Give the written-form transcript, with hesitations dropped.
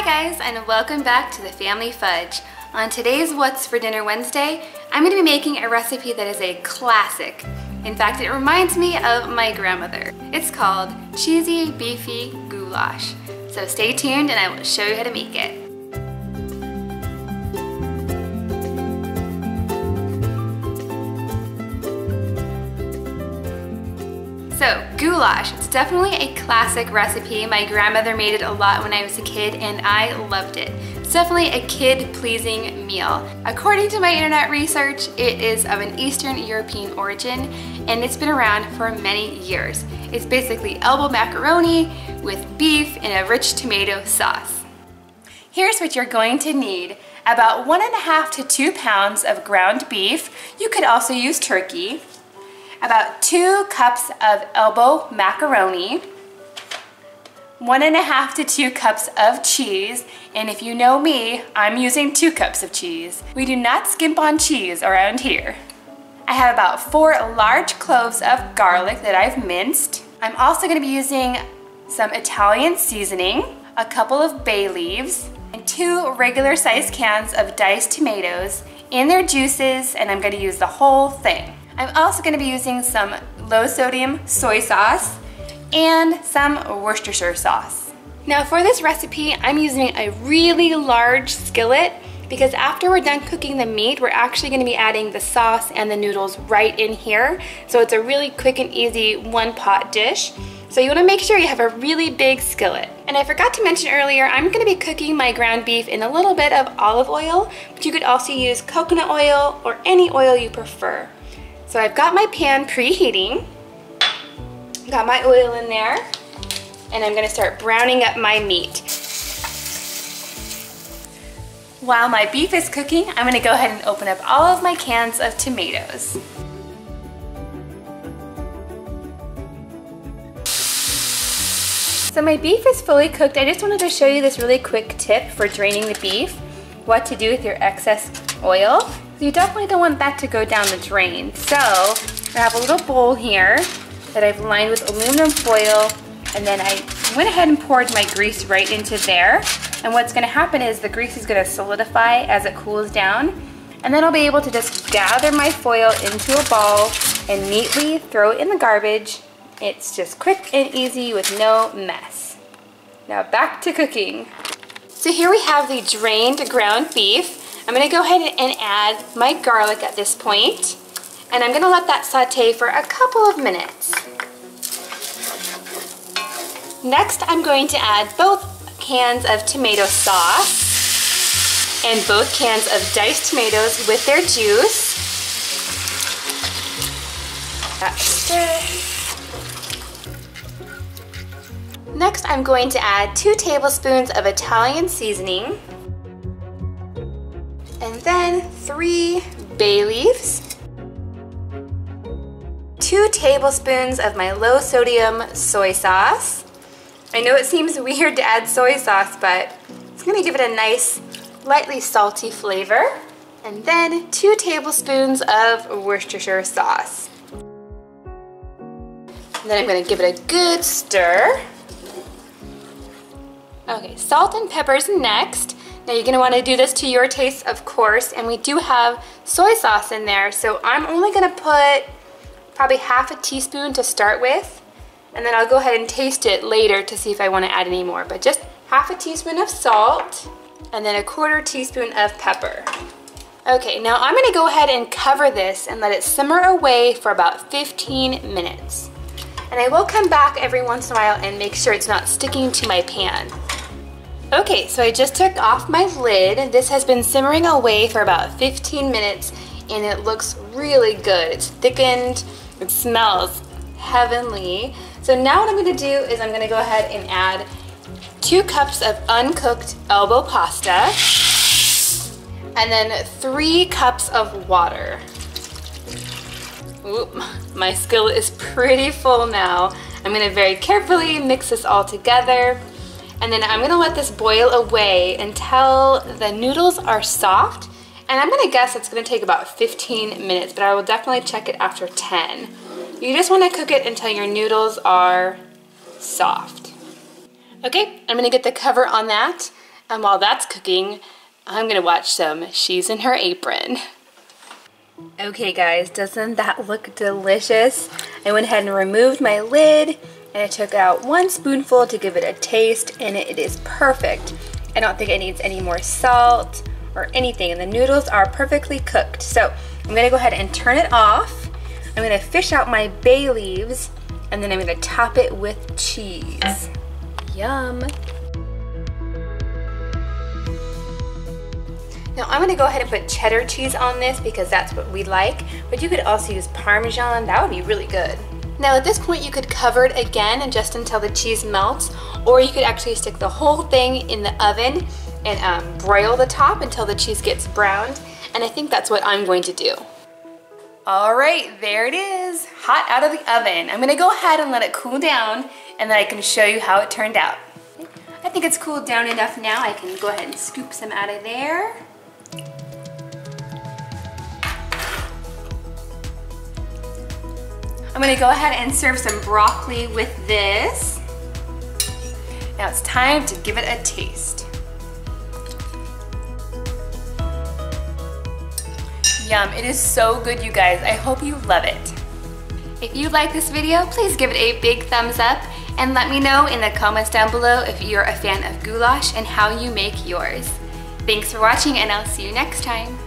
Hi guys, and welcome back to the Family Fudge. On today's What's for Dinner Wednesday, I'm going to be making a recipe that is a classic. In fact, it reminds me of my grandmother. It's called Cheesy Beefy Goulash. So stay tuned and I will show you how to make it. So, goulash, it's definitely a classic recipe. My grandmother made it a lot when I was a kid and I loved it. It's definitely a kid-pleasing meal. According to my internet research, it is of an Eastern European origin and it's been around for many years. It's basically elbow macaroni with beef and a rich tomato sauce. Here's what you're going to need. About 1.5 to 2 pounds of ground beef. You could also use turkey. About 2 cups of elbow macaroni, 1.5 to 2 cups of cheese, and if you know me, I'm using 2 cups of cheese. We do not skimp on cheese around here. I have about 4 large cloves of garlic that I've minced. I'm also going to be using some Italian seasoning, a couple of bay leaves, and 2 regular sized cans of diced tomatoes in their juices, and I'm going to use the whole thing. I'm also going to be using some low sodium soy sauce and some Worcestershire sauce. Now for this recipe, I'm using a really large skillet because after we're done cooking the meat, we're actually going to be adding the sauce and the noodles right in here. So it's a really quick and easy one-pot dish. So you want to make sure you have a really big skillet. And I forgot to mention earlier, I'm going to be cooking my ground beef in a little bit of olive oil, but you could also use coconut oil or any oil you prefer. So I've got my pan preheating, got my oil in there, and I'm gonna start browning up my meat. While my beef is cooking, I'm gonna go ahead and open up all of my cans of tomatoes. So my beef is fully cooked. I just wanted to show you this really quick tip for draining the beef, what to do with your excess oil. You definitely don't want that to go down the drain. So I have a little bowl here that I've lined with aluminum foil, and then I went ahead and poured my grease right into there. And what's gonna happen is the grease is gonna solidify as it cools down, and then I'll be able to just gather my foil into a ball and neatly throw it in the garbage. It's just quick and easy with no mess. Now back to cooking. So here we have the drained ground beef. I'm going to go ahead and add my garlic at this point, and I'm going to let that saute for a couple of minutes. Next, I'm going to add both cans of tomato sauce and both cans of diced tomatoes with their juice. Next, I'm going to add 2 tablespoons of Italian seasoning, and then 3 bay leaves, 2 tablespoons of my low sodium soy sauce. I know it seems weird to add soy sauce, but it's gonna give it a nice, lightly salty flavor. And then 2 tablespoons of Worcestershire sauce. And then I'm gonna give it a good stir. Okay, salt and pepper's next. Now you're going to want to do this to your taste, of course, and we do have soy sauce in there, so I'm only going to put probably ½ a teaspoon to start with, and then I'll go ahead and taste it later to see if I want to add any more, but just ½ a teaspoon of salt, and then ¼ teaspoon of pepper. Okay, now I'm going to go ahead and cover this and let it simmer away for about 15 minutes. And I will come back every once in a while and make sure it's not sticking to my pan. Okay, so I just took off my lid. This has been simmering away for about 15 minutes and it looks really good. It's thickened, it smells heavenly. So now what I'm gonna do is I'm gonna go ahead and add 2 cups of uncooked elbow pasta and then 3 cups of water. Oop, my skillet is pretty full now. I'm gonna very carefully mix this all together. And then I'm gonna let this boil away until the noodles are soft. And I'm gonna guess it's gonna take about 15 minutes, but I will definitely check it after 10. You just wanna cook it until your noodles are soft. Okay, I'm gonna get the cover on that And while that's cooking, I'm gonna watch some She's in Her Apron. Okay guys, doesn't that look delicious? I went ahead and removed my lid and I took out 1 spoonful to give it a taste, and it is perfect. I don't think it needs any more salt or anything, and the noodles are perfectly cooked. So I'm gonna go ahead and turn it off. I'm gonna fish out my bay leaves, and then I'm gonna top it with cheese. Yum. Now I'm gonna go ahead and put cheddar cheese on this because that's what we like, but you could also use Parmesan. That would be really good. Now at this point you could cover it again and just until the cheese melts, or you could actually stick the whole thing in the oven and broil the top until the cheese gets browned, and I think that's what I'm going to do. All right, there it is, hot out of the oven. I'm gonna go ahead and let it cool down, and then I can show you how it turned out. I think it's cooled down enough now. I can go ahead and scoop some out of there. I'm gonna go ahead and serve some broccoli with this. Now it's time to give it a taste. Yum, it is so good, you guys. I hope you love it. If you like this video, please give it a big thumbs up and let me know in the comments down below if you're a fan of goulash and how you make yours. Thanks for watching, and I'll see you next time.